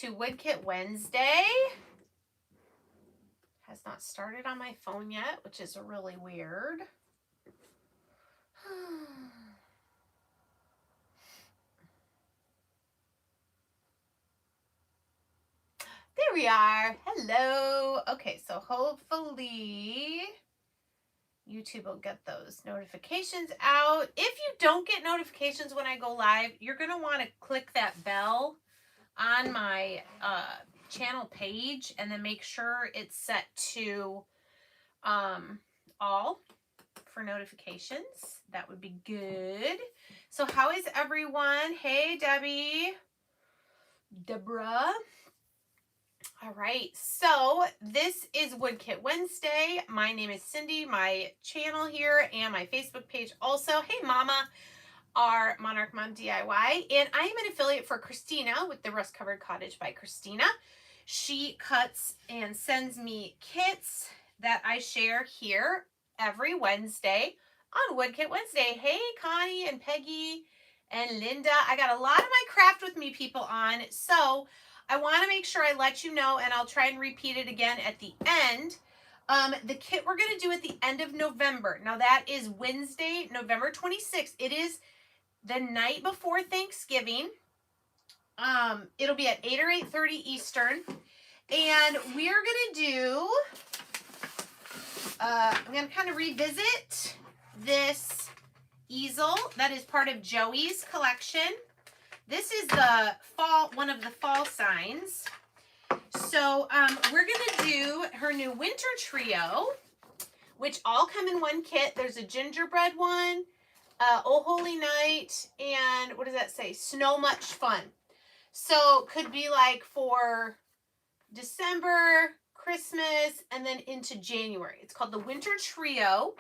to Wood Kit Wednesday. Has not started on my phone yet, which is really weird. There we are. Hello. Okay, so hopefully YouTube will get those notifications out. If you don't get notifications when I go live, you're going to want to click that bell on my channel page and then make sure it's set to all for notifications. That would be good. So how is everyone? Hey, Deborah. All right, so this is Wood Kit Wednesday. My name is Cindy, my channel here and my Facebook page also. Hey, Mama, our Monarch Mom DIY, and I am an affiliate for Christina with the Rust Covered Cottage by Christina. She cuts and sends me kits that I share here every Wednesday on Wood Kit Wednesday. Hey, Connie and Peggy and Linda. I got a lot of my Craft With Me people on, so I want to make sure I let you know, and I'll try and repeat it again at the end. The kit we're going to do at the end of November. Now, that is Wednesday, November 26th. It is the night before Thanksgiving. It'll be at 8 or 8:30 Eastern. And we're going to do, I'm going to kind of revisit this easel that is part of Joey's collection. This is the fall, one of the fall signs. So we're going to do her new winter trio, which all come in one kit. There's a gingerbread one, Oh Holy Night, and what does that say? Snow Much Fun. So could be like for December, Christmas, and then into January. It's called the Winter Trio.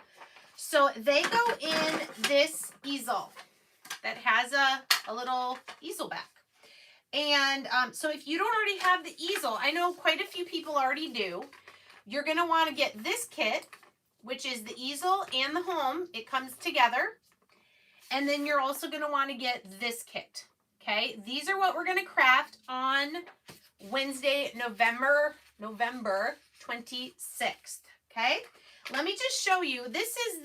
So they go in this easel that has a little easel back. And so if you don't already have the easel, I know quite a few people already do, you're going to want to get this kit, which is the easel and the home. It comes together. And then you're also going to want to get this kit. Okay, these are what we're going to craft on Wednesday, November 26th. Okay, let me just show you. This is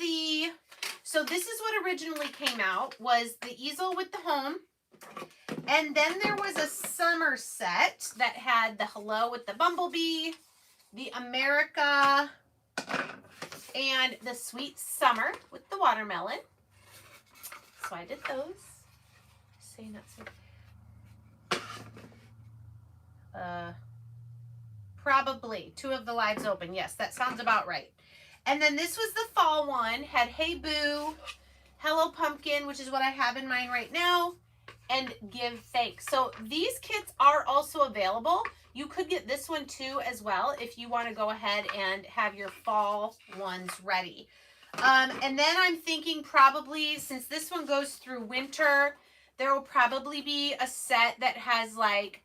what originally came out, was the easel with the home. And then there was a summer set that had the hello with the bumblebee, the America, and the sweet summer with the watermelon. So I did those. Say not so. Probably 2 of the lives open. Yes, that sounds about right. And then this was the fall one. Had Hey Boo, Hello Pumpkin, which is what I have in mine right now, and Give Thanks. So these kits are also available. You could get this one too as well if you want to go ahead and have your fall ones ready. And then I'm thinking probably, since this one goes through winter, there will probably be a set that has like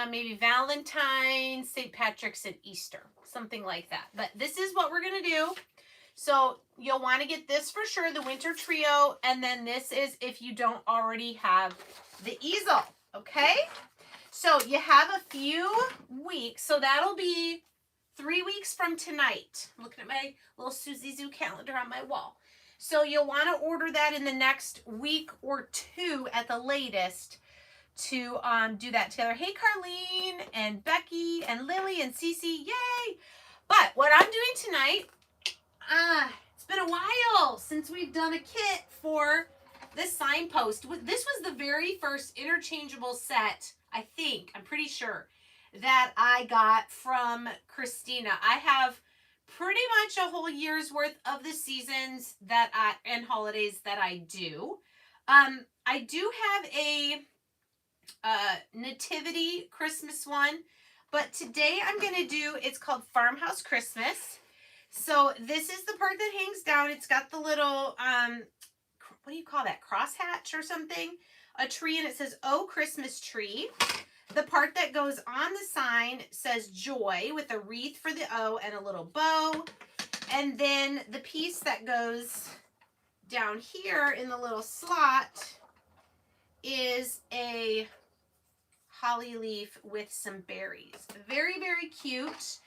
maybe Valentine's, St. Patrick's, and Easter, something like that. But this is what we're going to do. So you'll want to get this for sure, the winter trio, and then this is if you don't already have the easel, okay? So you have a few weeks, so that'll be 3 weeks from tonight. I'm looking at my little Susie Zoo calendar on my wall. So you'll want to order that in the next week or 2 at the latest to do that together. Hey, Carlene and Becky and Lily and Cece, yay! But what I'm doing tonight, it's been a while since we've done a kit for this signpost. This was the very first interchangeable set, I think, I'm pretty sure, that I got from Christina. I have pretty much a whole year's worth of the seasons and holidays that I do. I do have a nativity Christmas one, but today I'm going to do, it's called Farmhouse Christmas. So this is the part that hangs down. It's got the little, what do you call that? Crosshatch or something? A tree, and it says, "Oh, Christmas tree." The part that goes on the sign says joy with a wreath for the O and a little bow. And then the piece that goes down here in the little slot is a holly leaf with some berries. Very, very cute.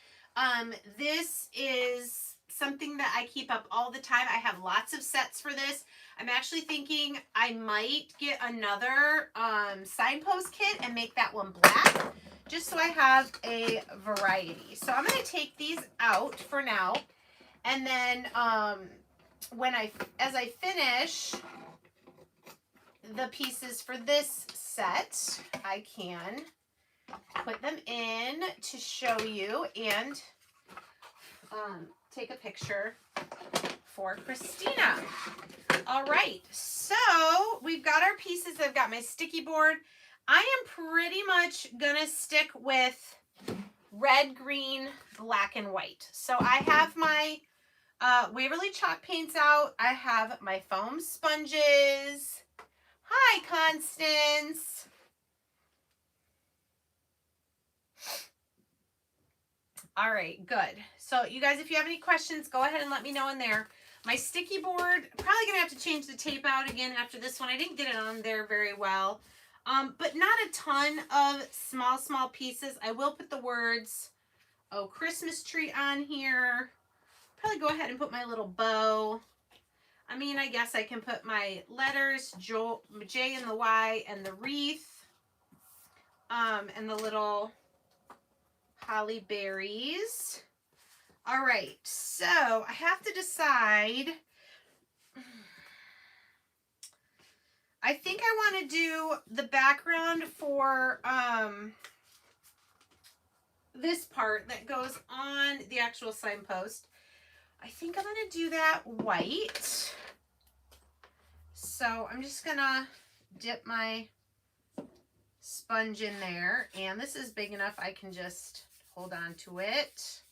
This is something that I keep up all the time. I have lots of sets for this. I'm actually thinking I might get another signpost kit and make that one black, just so I have a variety. So I'm going to take these out for now, and then as I finish the pieces for this set, I can put them in to show you and take a picture for Christina. All right, so we've got our pieces. I've got my sticky board. I am pretty much gonna stick with red, green, black, and white. So I have my Waverly chalk paints out. I have my foam sponges. Hi, Constance. All right, good. So you guys, if you have any questions, go ahead and let me know in there. My sticky board, probably going to have to change the tape out again after this one. I didn't get it on there very well. But not a ton of small pieces. I will put the words, oh, Christmas tree on here. Probably go ahead and put my little bow. I mean, I guess I can put my letters, J and the Y, and the wreath, and the little holly berries. All right, so I have to decide. I think I want to do the background for this part that goes on the actual signpost. I think I'm going to do that white. So I'm just going to dip my sponge in there. And this is big enough I can just hold on to it.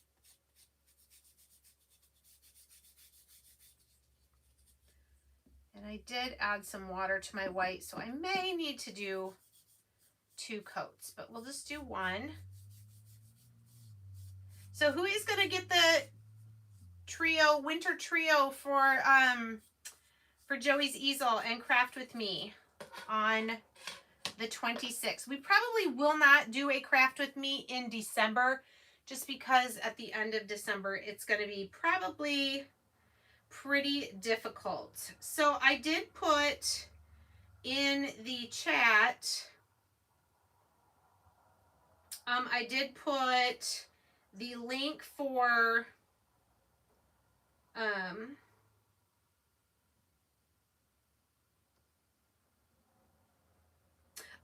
And I did add some water to my white, so I may need to do 2 coats, but we'll just do 1. So who is going to get the trio, winter trio for Joey's easel and craft with me on the 26th? We probably will not do a craft with me in December, just because at the end of December it's going to be probably pretty difficult. So I did put in the chat, I did put the link for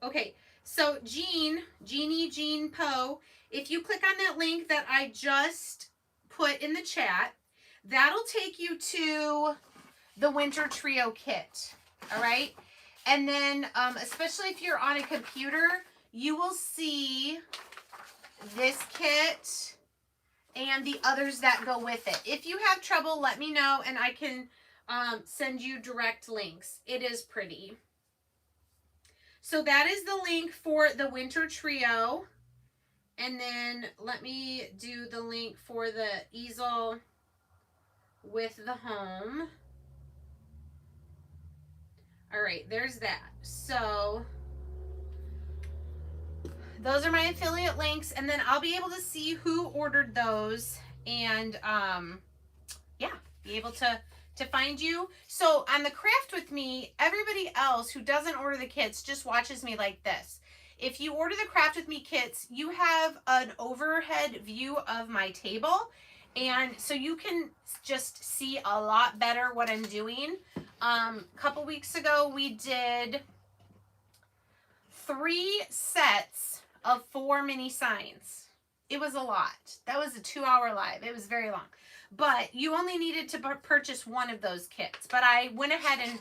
okay, so Jean Poe, if you click on that link that I just put in the chat, that'll take you to the winter trio kit. All right, and then especially if you're on a computer, you will see this kit and the others that go with it. If you have trouble, let me know and I can send you direct links. It is pretty. So that is the link for the winter trio. And then let me do the link for the easel with the home. All right, there's that. So those are my affiliate links, and then I'll be able to see who ordered those and yeah, be able to find you. So on the craft with me, everybody else who doesn't order the kits just watches me like this. If you order the craft with me kits, you have an overhead view of my table, and so you can just see a lot better what I'm doing. A couple weeks ago, we did 3 sets of 4 mini signs. It was a lot. That was a 2-hour live. It was very long. But you only needed to purchase 1 of those kits. But I went ahead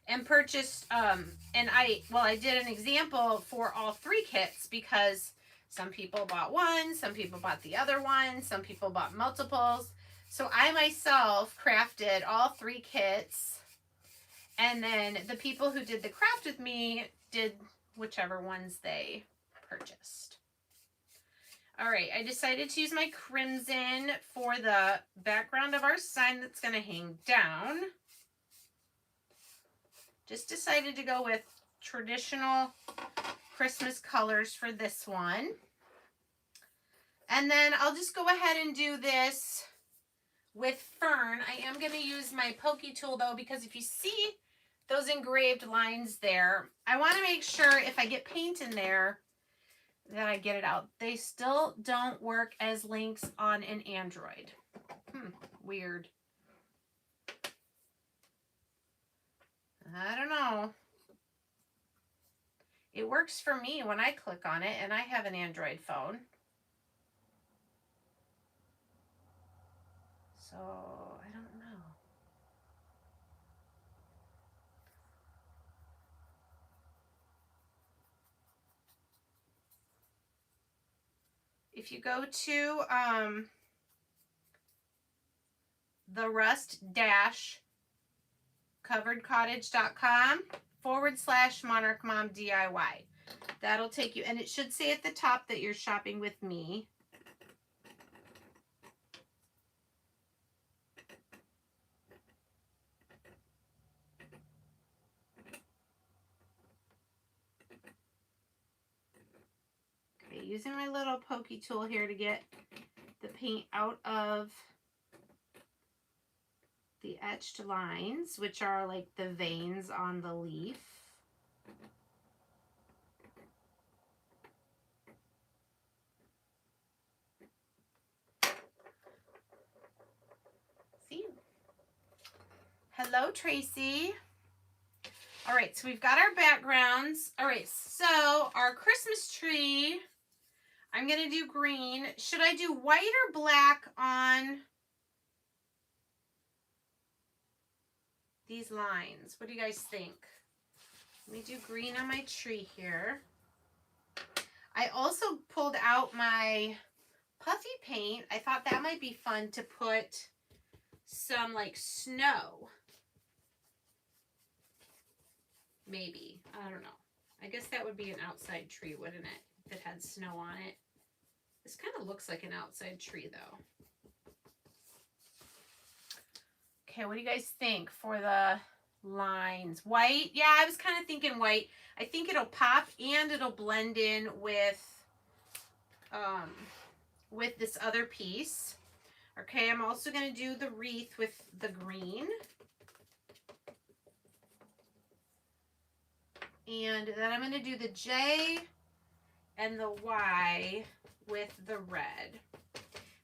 and purchased, and I did an example for all 3 kits, because some people bought 1, some people bought the other one, some people bought multiples. So I myself crafted all 3 kits, and then the people who did the craft with me did whichever ones they purchased. All right, I decided to use my crimson for the background of our sign that's going to hang down. Just decided to go with traditional Christmas colors for this one. And then I'll just go ahead and do this with Fern. I am going to use my pokey tool though, because if you see those engraved lines there, I want to make sure if I get paint in there that I get it out. They still don't work as links on an Android. Weird. I don't know. It works for me when I click on it, and I have an Android phone. So, I don't know. If you go to the rust-coveredcottage.com/Monarch Mom DIY. That'll take you, and it should say at the top that you're shopping with me. Okay, using my little pokey tool here to get the paint out of the etched lines, which are like the veins on the leaf. See? Hello, Tracy. All right, so we've got our backgrounds. All right, so our Christmas tree, I'm going to do green. Should I do white or black on these lines? What do you guys think? Let me do green on my tree here. I also pulled out my puffy paint. I thought that might be fun to put some like snow. Maybe. I don't know. I guess that would be an outside tree, wouldn't it? If it had snow on it. This kind of looks like an outside tree though. Okay, what do you guys think for the lines? White? Yeah, I was kind of thinking white. I think it'll pop and it'll blend in with this other piece. Okay, I'm also going to do the wreath with the green. And then I'm going to do the J and the Y with the red.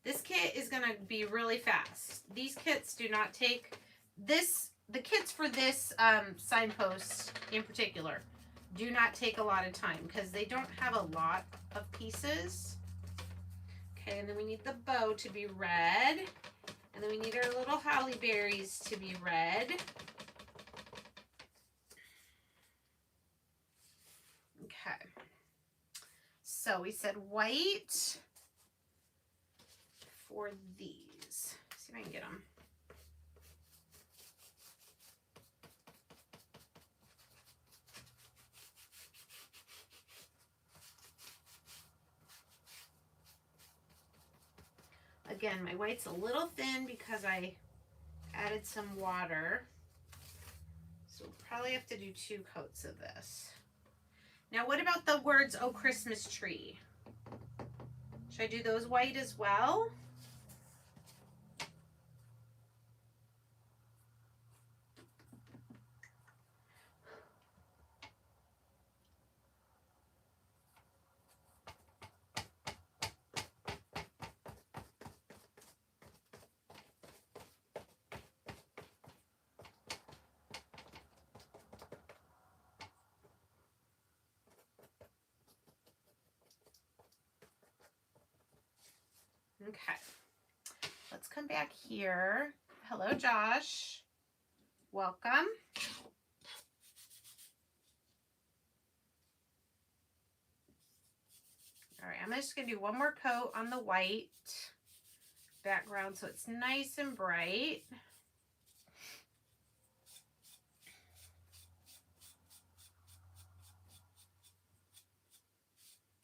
This kit is going to be really fast. These kits do not take this, the kits for this signpost in particular do not take a lot of time because they don't have a lot of pieces. Okay, and then we need the bow to be red. And then we need our little holly berries to be red. Okay. So we said white for these. Let's see if I can get them. Again, my white's a little thin because I added some water. So we'll probably have to do 2 coats of this. Now, what about the words, "Oh, Christmas tree"? Should I do those white as well? Okay, let's come back here. Hello, Josh. Welcome. All right, I'm just going to do one more coat on the white background so it's nice and bright.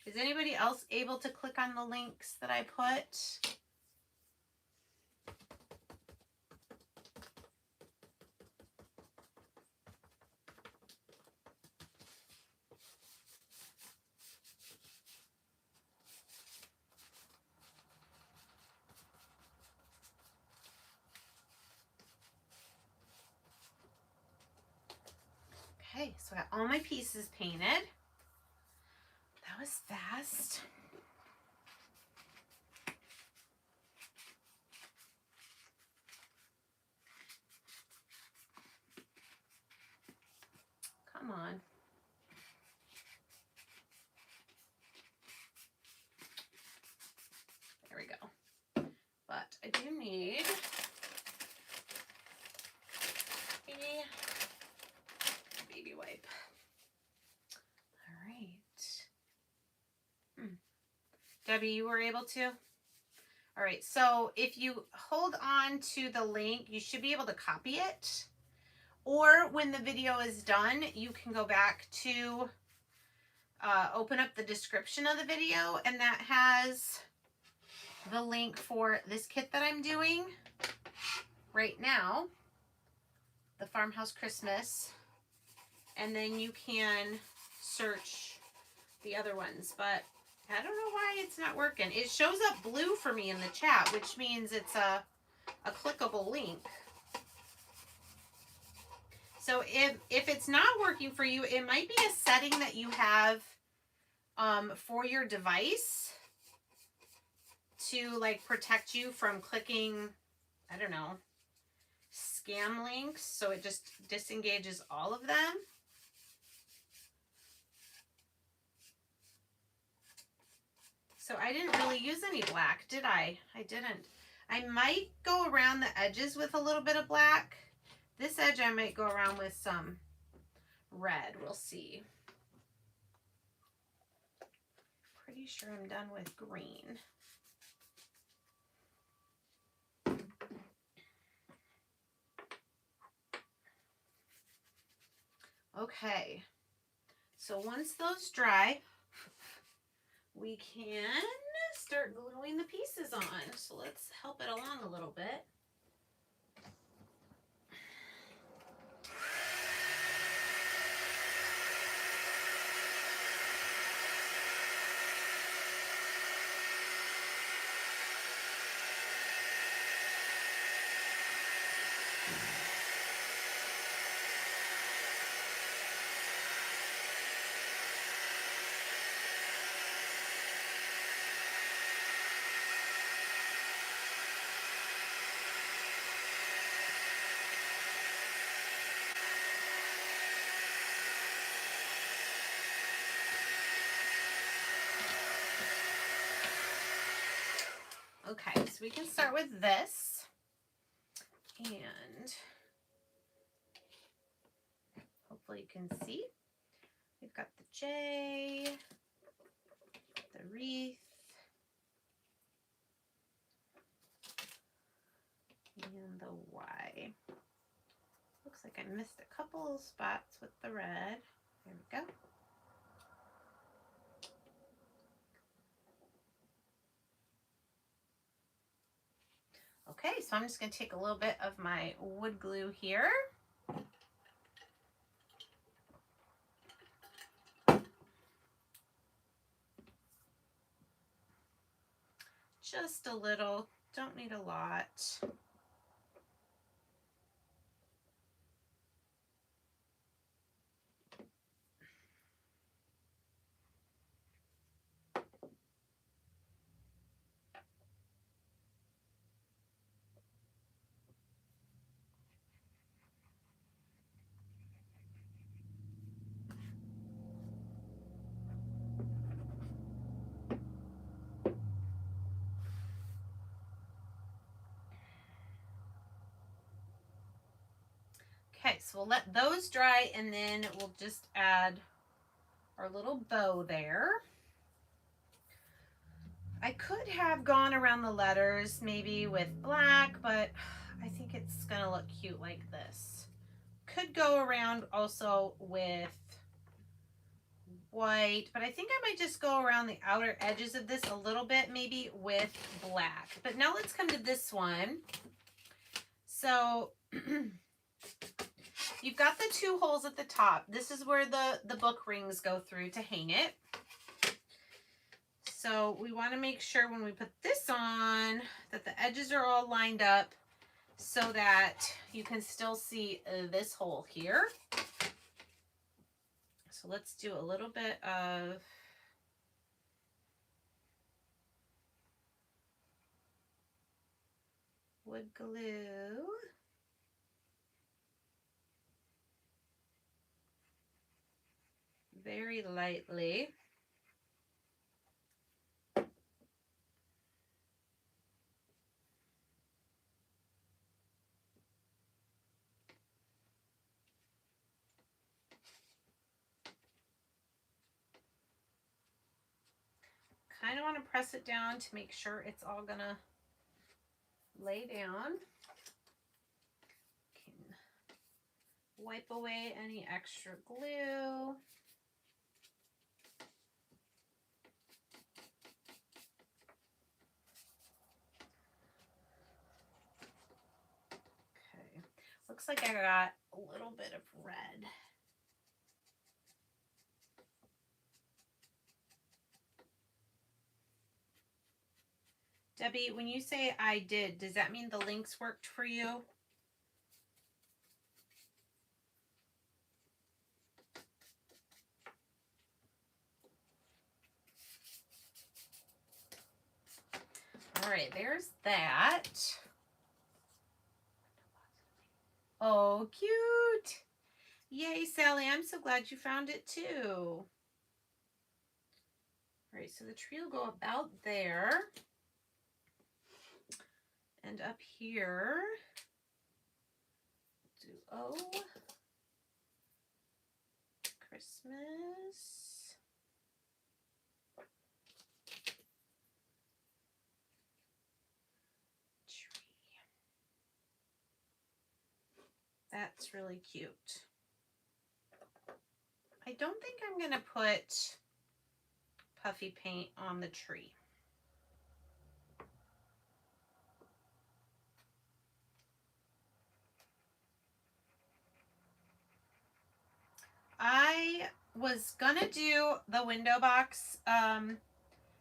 Is anybody else able to click on the links that I put? Okay, so I got all my pieces painted. That was fast. Come on. There we go. But I do need a baby wipe. All right. Debbie, you were able to? All right, so if you hold on to the link, you should be able to copy it. Or when the video is done, you can go back to open up the description of the video, and that has the link for this kit that I'm doing right now, the Farmhouse Christmas, and then you can search the other ones, but I don't know why it's not working. It shows up blue for me in the chat, which means it's a clickable link. So if it's not working for you, it might be a setting that you have for your device to like protect you from clicking, I don't know, scam links. So it just disengages all of them. So I didn't really use any black, did I? I didn't. I might go around the edges with a little bit of black. This edge I might go around with some red. We'll see. Pretty sure I'm done with green. Okay. So once those dry, we can start gluing the pieces on. So let's help it along a little bit. Okay, so we can start with this, and hopefully you can see. We've got the J, the wreath, and the Y. Looks like I missed a couple spots with the red. There we go. Okay, so I'm just going to take a little bit of my wood glue here. Just a little, don't need a lot. Okay, so we'll let those dry, and then we'll just add our little bow there. I could have gone around the letters maybe with black, but I think it's gonna look cute like this. Could go around also with white, but I think I might just go around the outer edges of this a little bit, maybe with black. But now let's come to this one. So you've got the two holes at the top. This is where the book rings go through to hang it. So we want to make sure when we put this on that the edges are all lined up so that you can still see this hole here. So let's do a little bit of wood glue. Very lightly. Kind of want to press it down to make sure it's all gonna lay down. Can wipe away any extra glue. Okay, looks like I got a little bit of red. Debbie, when you say I did, does that mean the links worked for you? All right, there's that. Oh, cute. Yay, Sally, I'm so glad you found it too. All right, so the tree will go about there. And up here, do Christmas. Tree. That's really cute. I don't think I'm gonna put puffy paint on the tree. I was gonna do the window box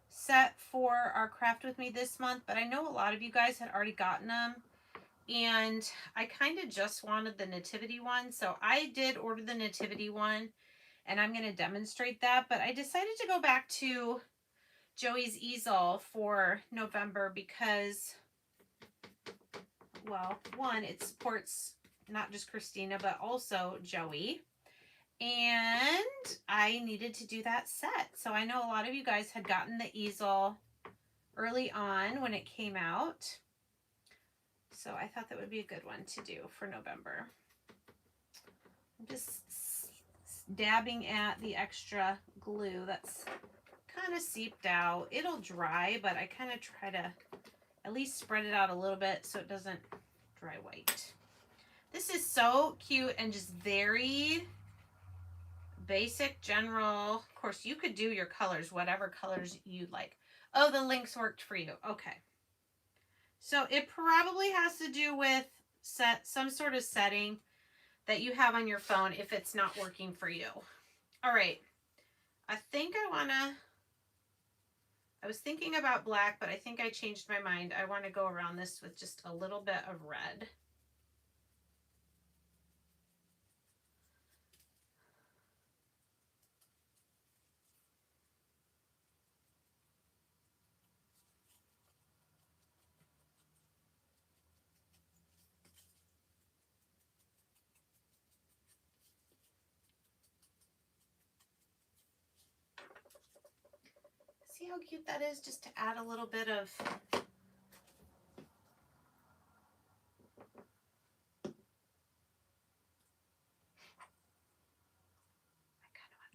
set for our craft with me this month, but I know a lot of you guys had already gotten them, and I kind of just wanted the nativity one, so I did order the nativity one, and I'm going to demonstrate that. But I decided to go back to Joey's easel for November because, well, one, it supports not just Christina but also Joey, and I needed to do that set. So I know a lot of you guys had gotten the easel early on when it came out, so I thought that would be a good one to do for November. I'm just dabbing at the extra glue that's kind of seeped out. It'll dry, but I kind of try to at least spread it out a little bit so it doesn't dry white. This is so cute and just very basic, general. Of course, you could do your colors, whatever colors you'd like. Oh, the links worked for you. Okay. So it probably has to do with some sort of setting that you have on your phone if it's not working for you. All right. I think I was thinking about black, but I think I changed my mind. I want to go around this with just a little bit of red. See how cute that is, just to add a little bit of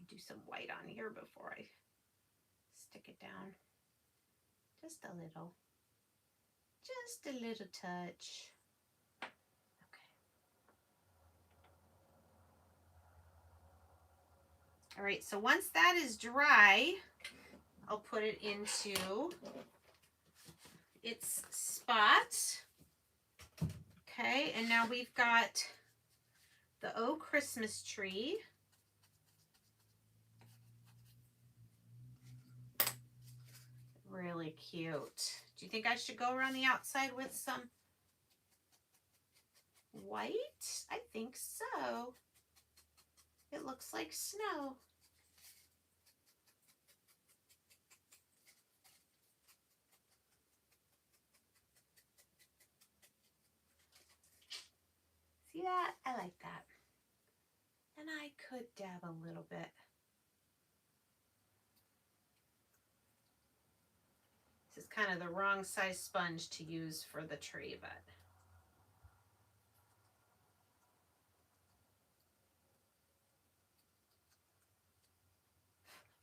do some white on here before I stick it down. Just a little touch. Okay. All right, so once that is dry, I'll put it into its spot. Okay, and now we've got the Christmas tree. Really cute. Do you think I should go around the outside with some white? I think so. It looks like snow. that? I like that. And I could dab a little bit. This is kind of the wrong size sponge to use for the tree, but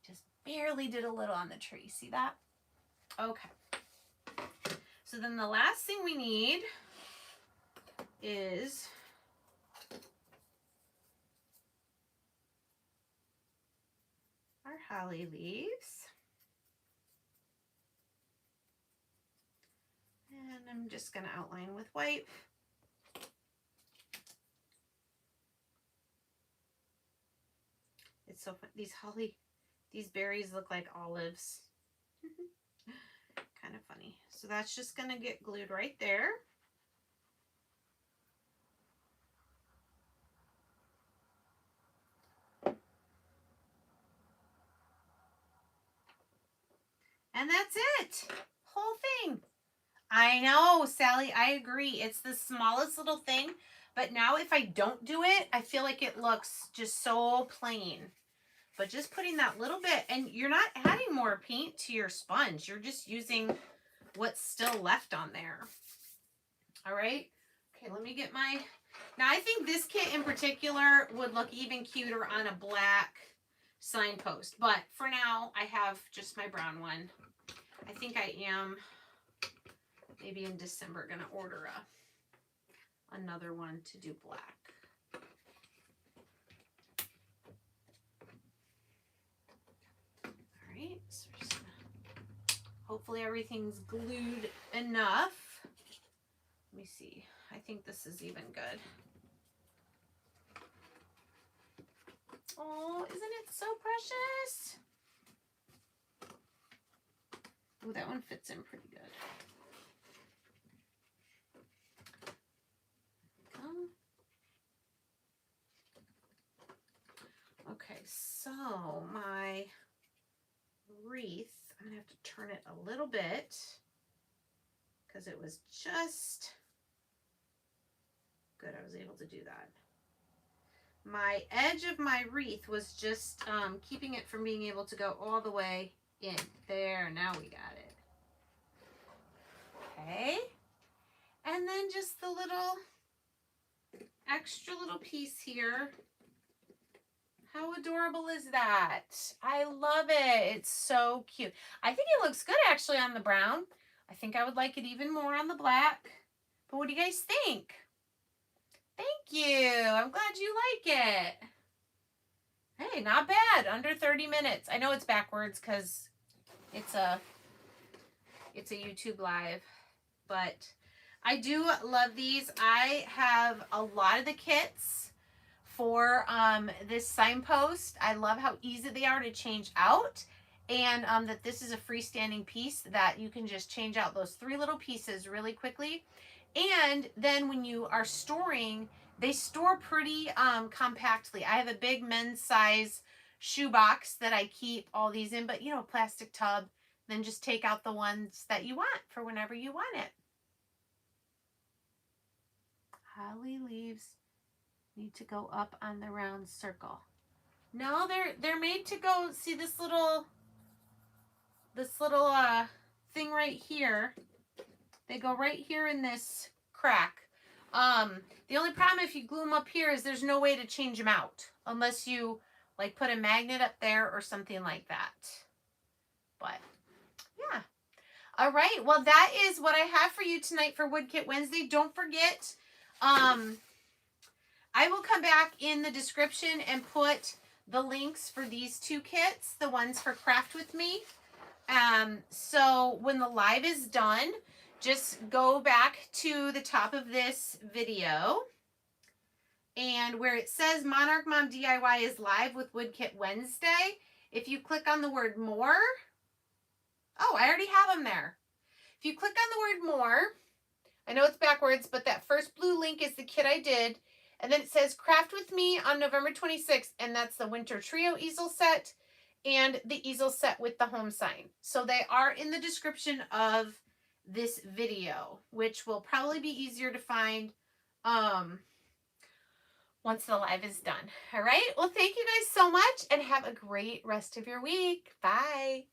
just barely did a little on the tree. See that? Okay. So then the last thing we need is our holly leaves. And I'm just going to outline with white. It's so fun. These berries look like olives. Kind of funny. So that's just going to get glued right there. And that's it. Whole thing. I know, Sally, I agree. It's the smallest little thing, but now if I don't do it, I feel like it looks just so plain. But just putting that little bit, and you're not adding more paint to your sponge. You're just using what's still left on there. All right. Okay, let me get my... Now, I think this kit in particular would look even cuter on a black signpost. But for now, I have just my brown one. I think I am... maybe in December going to order another one to do black. All right, so we're just gonna, hopefully everything's glued enough. Let me see. I think this is even good. Oh, isn't it so precious? Oh, that one fits in pretty good. Okay, so my wreath, I'm gonna have to turn it a little bit because it was just good. I was able to do that. My edge of my wreath was just keeping it from being able to go all the way in. There, now we got it. Okay. And then just the little extra little piece here. How adorable is that? I love it. It's so cute. I think it looks good actually on the brown. I think I would like it even more on the black. But what do you guys think? Thank you. I'm glad you like it. Hey, not bad. Under 30 minutes. I know it's backwards because it's a YouTube live. But I do love these. I have a lot of the kits for this signpost. I love how easy they are to change out, and that this is a freestanding piece that you can just change out those 3 little pieces really quickly. And then when you are storing, they store pretty compactly. I have a big men's size shoebox that I keep all these in, but you know, plastic tub, then just take out the ones that you want for whenever you want it. Holly leaves need to go up on the round circle. No, they're made to go, see this little thing right here. They go right here in this crack. The only problem if you glue them up here is there's no way to change them out unless you like put a magnet up there or something like that. But yeah. All right. Well, that is what I have for you tonight for Wood Kit Wednesday. Don't forget, I will come back in the description and put the links for these 2 kits, the ones for Craft With Me. So when the live is done, just go back to the top of this video, and where it says Monarch Mom DIY is live with Wood Kit Wednesday, if you click on the word more, oh, I already have them there. If you click on the word more, I know it's backwards, but that first blue link is the kit I did. And then it says Craft With Me on November 26th. And that's the Winter Trio easel set and the easel set with the home sign. So they are in the description of this video, which will probably be easier to find once the live is done. All right. Well, thank you guys so much and have a great rest of your week. Bye.